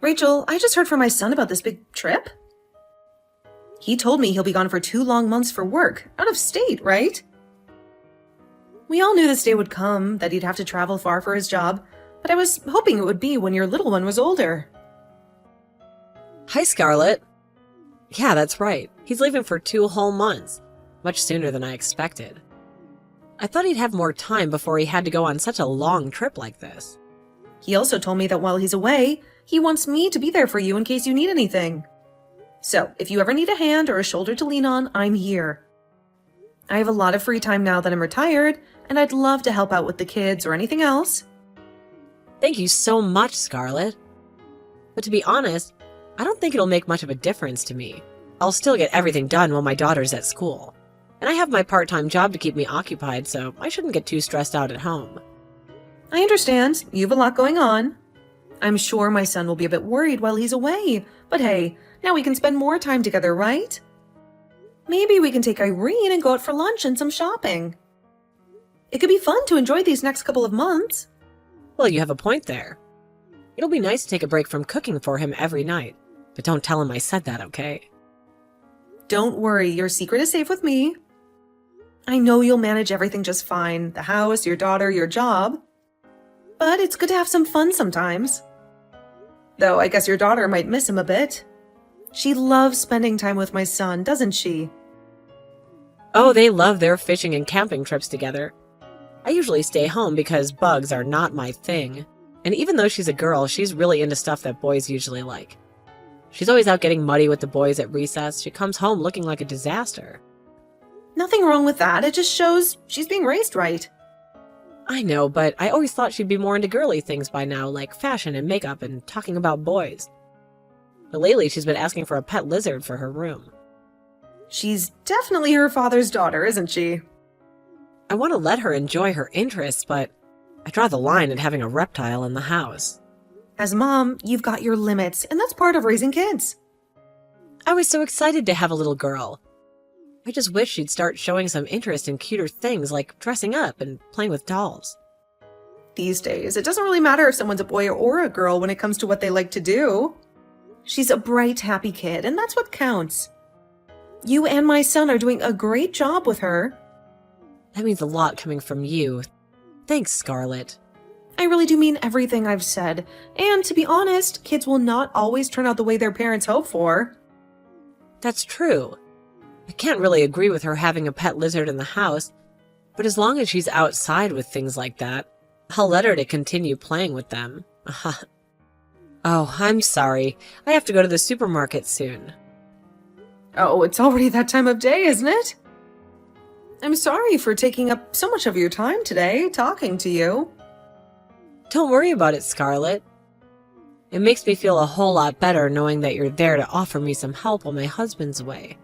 Rachel, I just heard from my son about this big trip. He told me he'll be gone for 2 long months for work, out of state, right? We all knew this day would come, that he'd have to travel far for his job, but I was hoping it would be when your little one was older. Hi, Scarlett. Yeah, that's right. He's leaving for 2 whole months, much sooner than I expected. I thought he'd have more time before he had to go on such a long trip like this. He also told me that while he's away, he wants me to be there for you in case you need anything. So, if you ever need a hand or a shoulder to lean on, I'm here. I have a lot of free time now that I'm retired, and I'd love to help out with the kids or anything else. Thank you so much, Scarlett. But to be honest, I don't think it'll make much of a difference to me. I'll still get everything done while my daughter's at school. And I have my part-time job to keep me occupied, so I shouldn't get too stressed out at home. I understand. You have a lot going on. I'm sure my son will be a bit worried while he's away, but hey, now we can spend more time together, right? Maybe we can take Irene and go out for lunch and some shopping. It could be fun to enjoy these next couple of months. Well, you have a point there. It'll be nice to take a break from cooking for him every night, but don't tell him I said that, okay? Don't worry, your secret is safe with me. I know you'll manage everything just fine, the house, your daughter, your job. But it's good to have some fun sometimes. Though I guess your daughter might miss him a bit. She loves spending time with my son, doesn't she? Oh, they love their fishing and camping trips together. I usually stay home because bugs are not my thing. And even though she's a girl, she's really into stuff that boys usually like. She's always out getting muddy with the boys at recess. She comes home looking like a disaster. Nothing wrong with that, it just shows she's being raised right. I know, but I always thought she'd be more into girly things by now, like fashion and makeup and talking about boys. But lately, she's been asking for a pet lizard for her room. She's definitely her father's daughter, isn't she? I want to let her enjoy her interests, but I draw the line at having a reptile in the house. As mom, you've got your limits, and that's part of raising kids. I was so excited to have a little girl. I just wish she'd start showing some interest in cuter things like dressing up and playing with dolls. These days, it doesn't really matter if someone's a boy or a girl when it comes to what they like to do. She's a bright, happy kid, and that's what counts. You and my son are doing a great job with her. That means a lot coming from you. Thanks, Scarlett. I really do mean everything I've said. And to be honest, kids will not always turn out the way their parents hope for. That's true. I can't really agree with her having a pet lizard in the house, but as long as she's outside with things like that, I'll let her to continue playing with them. Oh, I'm sorry. I have to go to the supermarket soon. Oh, it's already that time of day, isn't it? I'm sorry for taking up so much of your time today, talking to you. Don't worry about it, Scarlett. It makes me feel a whole lot better knowing that you're there to offer me some help while my husband's away.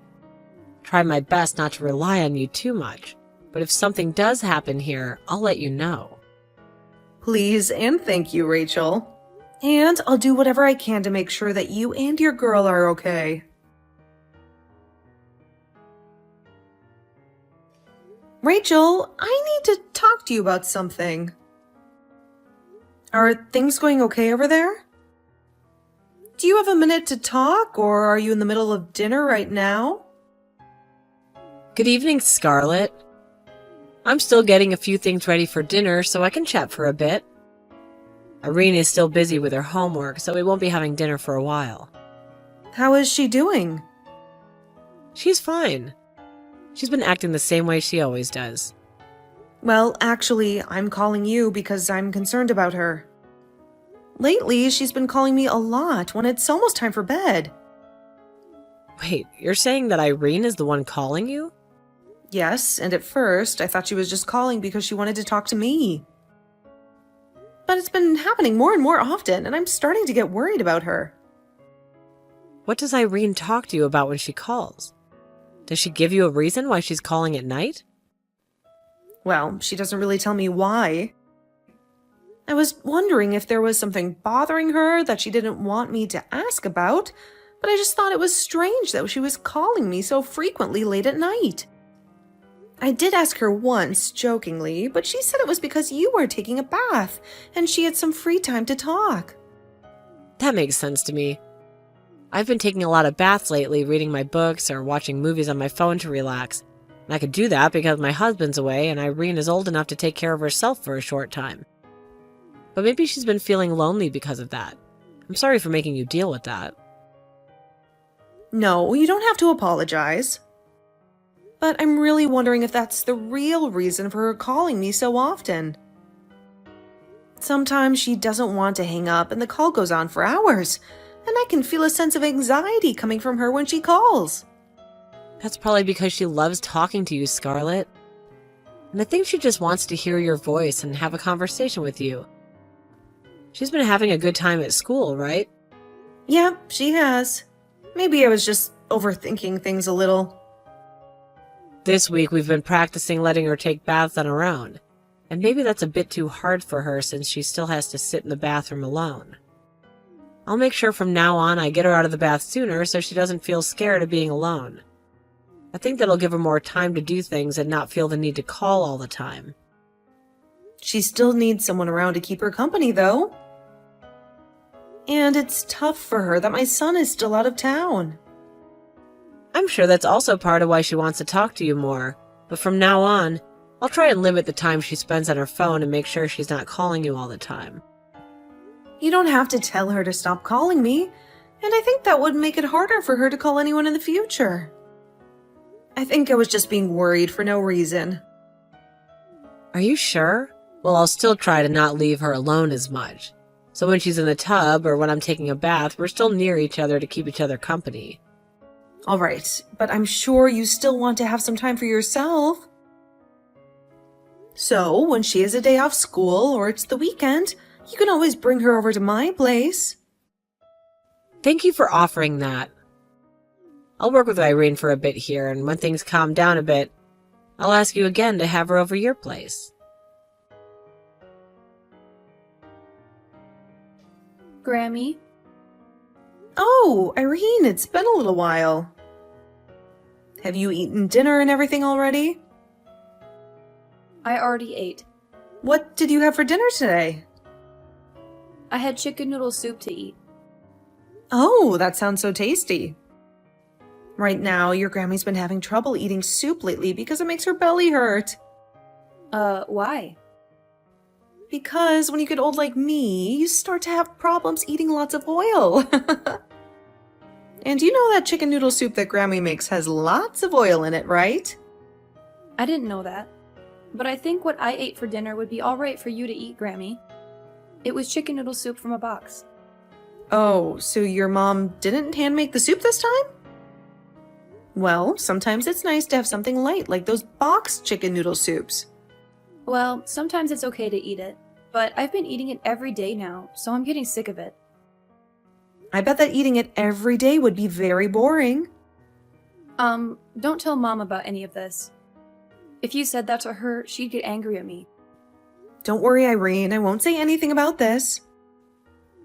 Try my best not to rely on you too much, but if something does happen here, I'll let you know. Please and thank you, Rachel. And I'll do whatever I can to make sure that you and your girl are okay. Rachel, I need to talk to you about something. Are things going okay over there? Do you have a minute to talk, or are you in the middle of dinner right now? Good evening, Scarlett. I'm still getting a few things ready for dinner, so I can chat for a bit. Irene is still busy with her homework, so we won't be having dinner for a while. How is she doing? She's fine. She's been acting the same way she always does. Well, actually, I'm calling you because I'm concerned about her. Lately, she's been calling me a lot when it's almost time for bed. Wait, you're saying that Irene is the one calling you? Yes, and at first, I thought she was just calling because she wanted to talk to me. But it's been happening more and more often, and I'm starting to get worried about her. What does Irene talk to you about when she calls? Does she give you a reason why she's calling at night? Well, she doesn't really tell me why. I was wondering if there was something bothering her that she didn't want me to ask about, but I just thought it was strange that she was calling me so frequently late at night. I did ask her once, jokingly, but she said it was because you were taking a bath and she had some free time to talk. That makes sense to me. I've been taking a lot of baths lately, reading my books or watching movies on my phone to relax. And I could do that because my husband's away and Irene is old enough to take care of herself for a short time. But maybe she's been feeling lonely because of that. I'm sorry for making you deal with that. No, you don't have to apologize. But I'm really wondering if that's the real reason for her calling me so often. Sometimes she doesn't want to hang up and the call goes on for hours, and I can feel a sense of anxiety coming from her when she calls. That's probably because she loves talking to you, Scarlett. And I think she just wants to hear your voice and have a conversation with you. She's been having a good time at school, right? Yep, she has. Maybe I was just overthinking things a little. This week we've been practicing letting her take baths on her own. And maybe that's a bit too hard for her since she still has to sit in the bathroom alone. I'll make sure from now on I get her out of the bath sooner so she doesn't feel scared of being alone. I think that'll give her more time to do things and not feel the need to call all the time. She still needs someone around to keep her company, though. And it's tough for her that my son is still out of town. I'm sure that's also part of why she wants to talk to you more, but from now on, I'll try and limit the time she spends on her phone and make sure she's not calling you all the time. You don't have to tell her to stop calling me, and I think that would make it harder for her to call anyone in the future. I think I was just being worried for no reason. Are you sure? Well, I'll still try to not leave her alone as much. So when she's in the tub or when I'm taking a bath, we're still near each other to keep each other company. All right, but I'm sure you still want to have some time for yourself. So, when she has a day off school or it's the weekend, you can always bring her over to my place. Thank you for offering that. I'll work with Irene for a bit here, and when things calm down a bit, I'll ask you again to have her over your place. Grammy? Oh, Irene, it's been a little while. Have you eaten dinner and everything already? I already ate. What did you have for dinner today? I had chicken noodle soup to eat. Oh, that sounds so tasty. Right now, your Grammy's been having trouble eating soup lately because it makes her belly hurt. Why? Because when you get old like me, you start to have problems eating lots of oil. And you know that chicken noodle soup that Grammy makes has lots of oil in it, right? I didn't know that. But I think what I ate for dinner would be alright for you to eat, Grammy. It was chicken noodle soup from a box. Oh, so your mom didn't hand make the soup this time? Well, sometimes it's nice to have something light like those boxed chicken noodle soups. Well, sometimes it's okay to eat it, but I've been eating it every day now, so I'm getting sick of it. I bet that eating it every day would be very boring. Don't tell Mom about any of this. If you said that to her, she'd get angry at me. Don't worry, Irene, I won't say anything about this.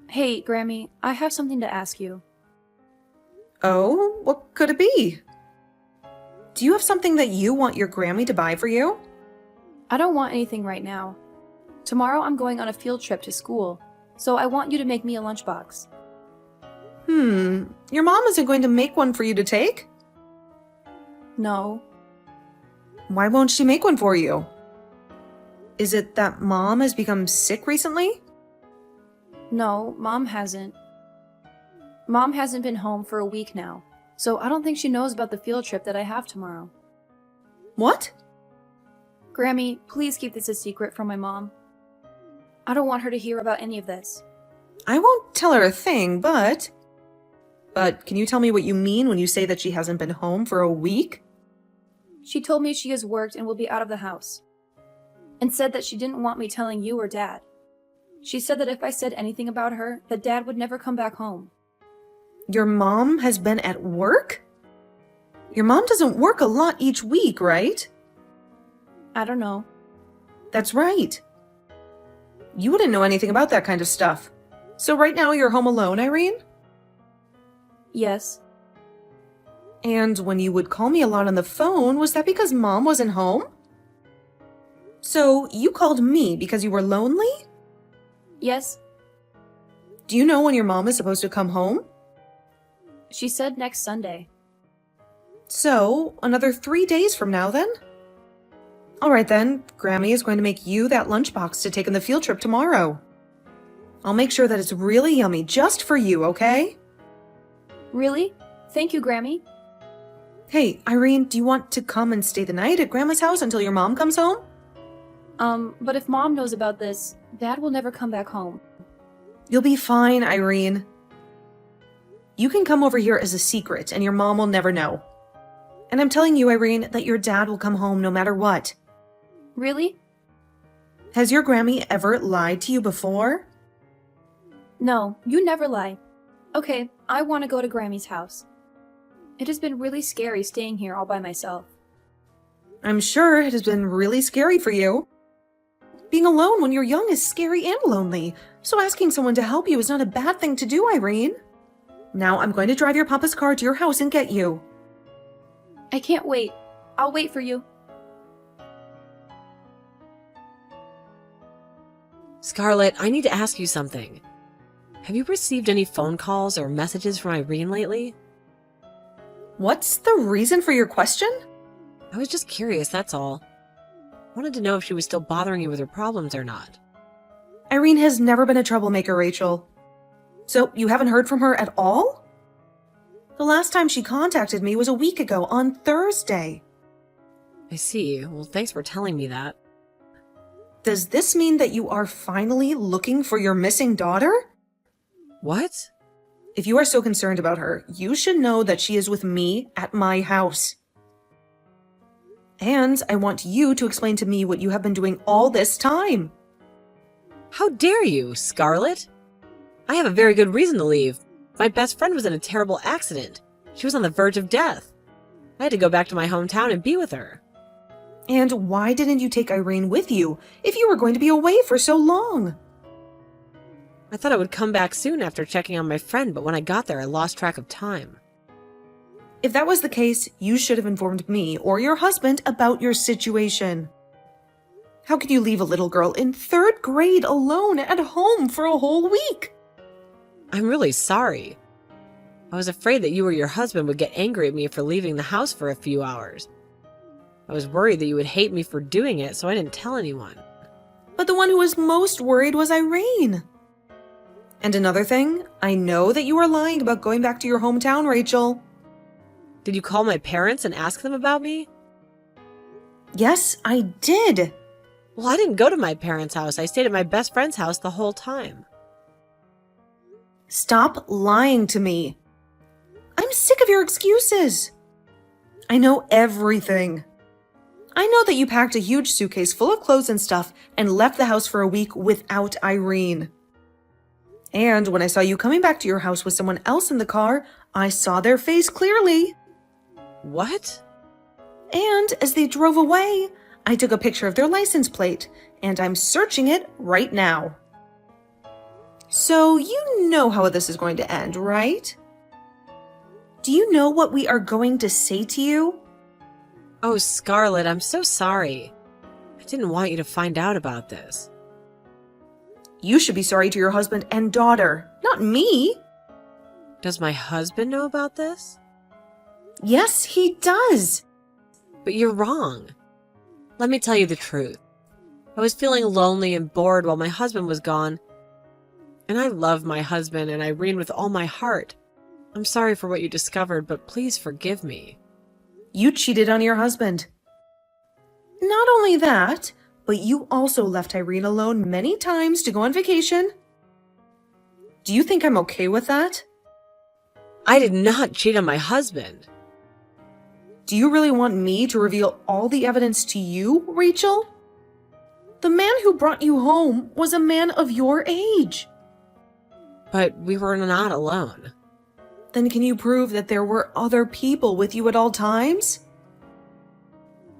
Hey, Grammy, I have something to ask you. Oh, what could it be? Do you have something that you want your Grammy to buy for you? I don't want anything right now. Tomorrow I'm going on a field trip to school, so I want you to make me a lunchbox. Your mom isn't going to make one for you to take? No. Why won't she make one for you? Is it that Mom has become sick recently? No, Mom hasn't. Mom hasn't been home for a week now, so I don't think she knows about the field trip that I have tomorrow. What? Grammy, please keep this a secret from my mom. I don't want her to hear about any of this. I won't tell her a thing, but can you tell me what you mean when you say that she hasn't been home for a week? She told me she has worked and will be out of the house, and said that she didn't want me telling you or Dad. She said that if I said anything about her, that Dad would never come back home. Your mom has been at work? Your mom doesn't work a lot each week, right? I don't know. That's right. You wouldn't know anything about that kind of stuff. So right now you're home alone, Irene? Yes. And when you would call me a lot on the phone, was that because Mom wasn't home? So you called me because you were lonely? Yes. Do you know when your mom is supposed to come home? She said next Sunday. So, another 3 days from now then? Alright then, Grammy is going to make you that lunchbox to take on the field trip tomorrow. I'll make sure that it's really yummy just for you, okay? Really? Thank you, Grammy. Hey, Irene, do you want to come and stay the night at Grandma's house until your mom comes home? But if Mom knows about this, Dad will never come back home. You'll be fine, Irene. You can come over here as a secret and your mom will never know. And I'm telling you, Irene, that your dad will come home no matter what. Really? Has your Grammy ever lied to you before? No, you never lie. Okay, I want to go to Grammy's house. It has been really scary staying here all by myself. I'm sure it has been really scary for you. Being alone when you're young is scary and lonely, so asking someone to help you is not a bad thing to do, Irene. Now I'm going to drive your papa's car to your house and get you. I can't wait. I'll wait for you. Scarlett, I need to ask you something. Have you received any phone calls or messages from Irene lately? What's the reason for your question? I was just curious, that's all. Wanted to know if she was still bothering you with her problems or not. Irene has never been a troublemaker, Rachel. So you haven't heard from her at all? The last time she contacted me was a week ago on Thursday. I see. Well, thanks for telling me that. Does this mean that you are finally looking for your missing daughter? What? If you are so concerned about her, you should know that she is with me at my house. And I want you to explain to me what you have been doing all this time. How dare you, Scarlett? I have a very good reason to leave. My best friend was in a terrible accident. She was on the verge of death. I had to go back to my hometown and be with her. And why didn't you take Irene with you if you were going to be away for so long? I thought I would come back soon after checking on my friend, but when I got there, I lost track of time. If that was the case, you should have informed me or your husband about your situation. How could you leave a little girl in 3rd grade alone at home for a whole week? I'm really sorry. I was afraid that you or your husband would get angry at me for leaving the house for a few hours. I was worried that you would hate me for doing it, so I didn't tell anyone. But the one who was most worried was Irene. And another thing, I know that you are lying about going back to your hometown, Rachel. Did you call my parents and ask them about me? Yes, I did. Well, I didn't go to my parents' house. I stayed at my best friend's house the whole time. Stop lying to me. I'm sick of your excuses. I know everything. I know that you packed a huge suitcase full of clothes and stuff and left the house for a week without Irene. And when I saw you coming back to your house with someone else in the car, I saw their face clearly. What? And as they drove away, I took a picture of their license plate, and I'm searching it right now. So you know how this is going to end, right? Do you know what we are going to say to you? Oh, Scarlett, I'm so sorry. I didn't want you to find out about this. You should be sorry to your husband and daughter, not me. Does my husband know about this? Yes, he does. But you're wrong. Let me tell you the truth. I was feeling lonely and bored while my husband was gone. And I love my husband and Irene with all my heart. I'm sorry for what you discovered, but please forgive me. You cheated on your husband. Not only that, but you also left Irene alone many times to go on vacation. Do you think I'm okay with that? I did not cheat on my husband. Do you really want me to reveal all the evidence to you, Rachel? The man who brought you home was a man of your age. But we were not alone. Then can you prove that there were other people with you at all times?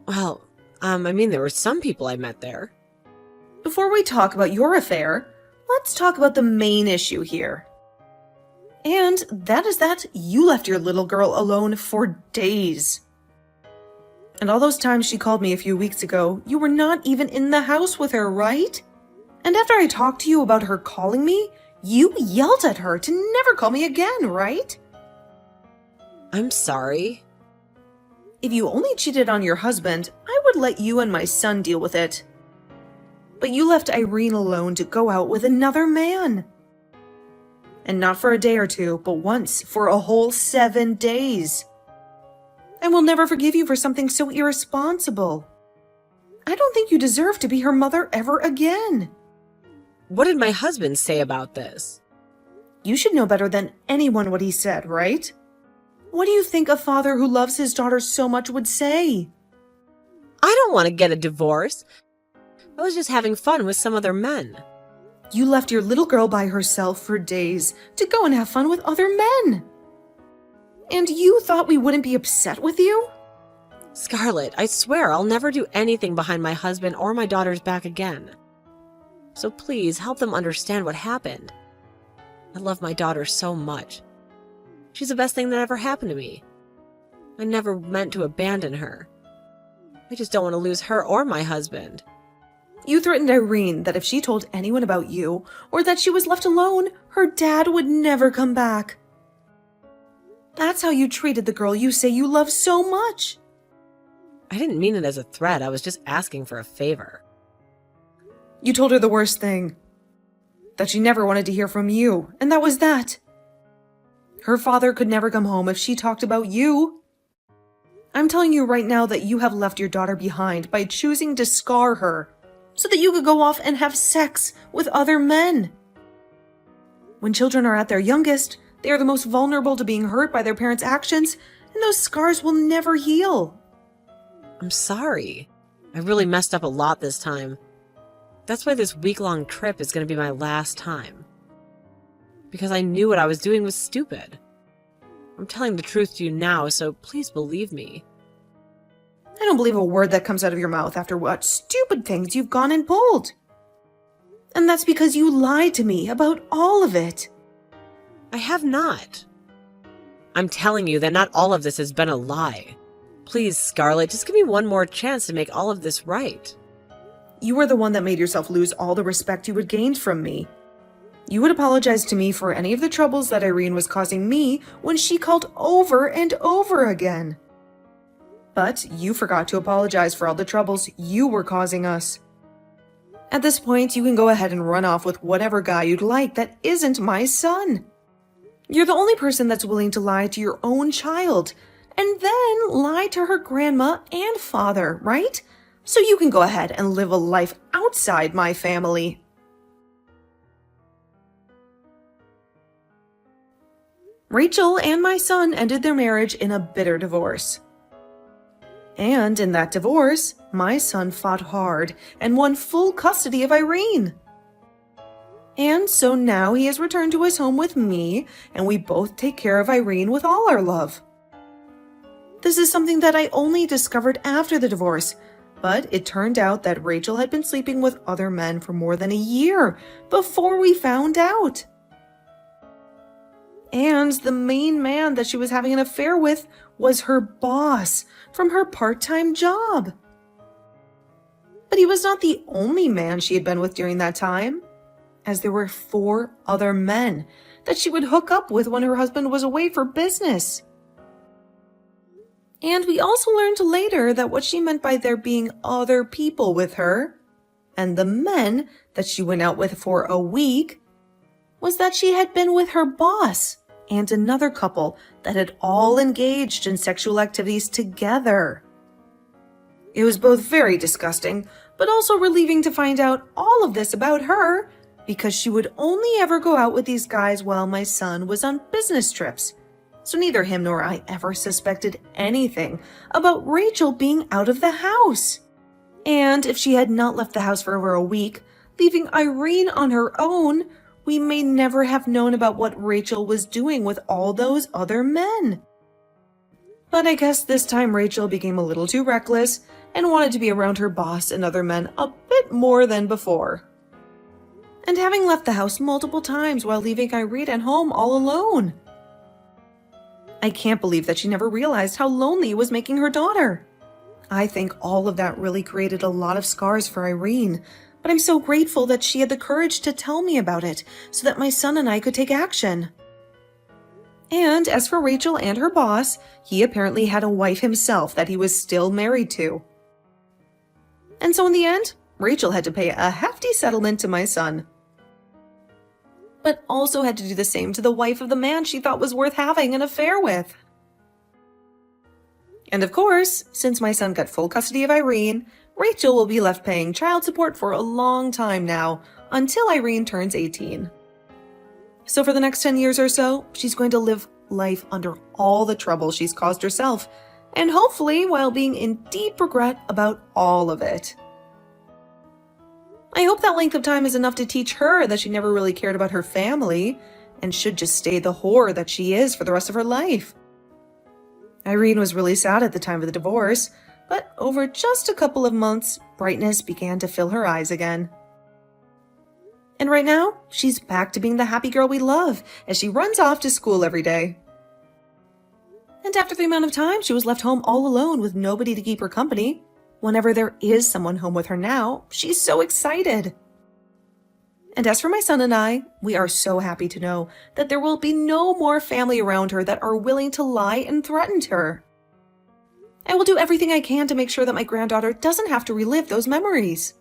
Well, there were some people I met there. Before we talk about your affair, let's talk about the main issue here. And that is that you left your little girl alone for days. And all those times she called me a few weeks ago, you were not even in the house with her, right? And after I talked to you about her calling me, You yelled at her to never call me again, right? I'm sorry. If you only cheated on your husband, I would let you and my son deal with it. But you left Irene alone to go out with another man. And not for a day or two, but once for a whole 7 days. I will never forgive you for something so irresponsible. I don't think you deserve to be her mother ever again. What did my husband say about this? You should know better than anyone what he said, right? What do you think a father who loves his daughter so much would say? I don't want to get a divorce. I was just having fun with some other men. You left your little girl by herself for days to go and have fun with other men. And you thought we wouldn't be upset with you? Scarlett, I swear I'll never do anything behind my husband or my daughter's back again. So please help them understand what happened. I love my daughter so much. She's the best thing that ever happened to me. I never meant to abandon her. I just don't want to lose her or my husband. You threatened Irene that if she told anyone about you, or that she was left alone, her dad would never come back. That's how you treated the girl you say you love so much. I didn't mean it as a threat. I was just asking for a favor. You told her the worst thing. That she never wanted to hear from you, and that was that. Her father could never come home if she talked about you. I'm telling you right now that you have left your daughter behind by choosing to scar her, so that you could go off and have sex with other men. When children are at their youngest, they are the most vulnerable to being hurt by their parents' actions, and those scars will never heal. I'm sorry. I really messed up a lot this time. That's why this week-long trip is going to be my last time. Because I knew what I was doing was stupid. I'm telling the truth to you now, so please believe me. I don't believe a word that comes out of your mouth after what stupid things you've gone and pulled. And that's because you lied to me about all of it. I have not. I'm telling you that not all of this has been a lie. Please, Scarlett, just give me one more chance to make all of this right. You were the one that made yourself lose all the respect you had gained from me. You would apologize to me for any of the troubles that Irene was causing me when she called over and over again. But you forgot to apologize for all the troubles you were causing us. At this point, you can go ahead and run off with whatever guy you'd like that isn't my son. You're the only person that's willing to lie to your own child, and then lie to her grandma and father, right? So you can go ahead and live a life outside my family. Rachel and my son ended their marriage in a bitter divorce. And in that divorce, my son fought hard and won full custody of Irene. And so now he has returned to his home with me, and we both take care of Irene with all our love. This is something that I only discovered after the divorce, but it turned out that Rachel had been sleeping with other men for more than a year before we found out. And the main man that she was having an affair with was her boss from her part-time job. But he was not the only man she had been with during that time, as there were 4 other men that she would hook up with when her husband was away for business. And we also learned later that what she meant by there being other people with her, and the men that she went out with for a week, was that she had been with her boss and another couple that had all engaged in sexual activities together. It was both very disgusting, but also relieving to find out all of this about her, because she would only ever go out with these guys while my son was on business trips. So neither him nor I ever suspected anything about Rachel being out of the house. And if she had not left the house for over a week, leaving Irene on her own, we may never have known about what Rachel was doing with all those other men. But I guess this time Rachel became a little too reckless and wanted to be around her boss and other men a bit more than before. And having left the house multiple times while leaving Irene at home all alone. I can't believe that she never realized how lonely it was making her daughter. I think all of that really created a lot of scars for Irene, but I'm so grateful that she had the courage to tell me about it so that my son and I could take action. And as for Rachel and her boss, he apparently had a wife himself that he was still married to. And so in the end, Rachel had to pay a hefty settlement to my son, but also had to do the same to the wife of the man she thought was worth having an affair with. And of course, since my son got full custody of Irene, Rachel will be left paying child support for a long time now, until Irene turns 18. So for the next 10 years or so, she's going to live life under all the trouble she's caused herself, and hopefully while being in deep regret about all of it. I hope that length of time is enough to teach her that she never really cared about her family, and should just stay the whore that she is for the rest of her life. Irene was really sad at the time of the divorce, but over just a couple of months, brightness began to fill her eyes again. And right now, she's back to being the happy girl we love as she runs off to school every day. And after the amount of time she was left home all alone with nobody to keep her company, whenever there is someone home with her now, she's so excited. And as for my son and I, we are so happy to know that there will be no more family around her that are willing to lie and threaten her. I will do everything I can to make sure that my granddaughter doesn't have to relive those memories.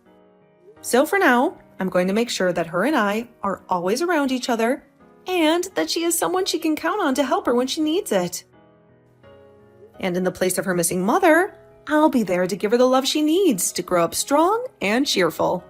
So for now, I'm going to make sure that her and I are always around each other, and that she is someone she can count on to help her when she needs it. And in the place of her missing mother, I'll be there to give her the love she needs to grow up strong and cheerful.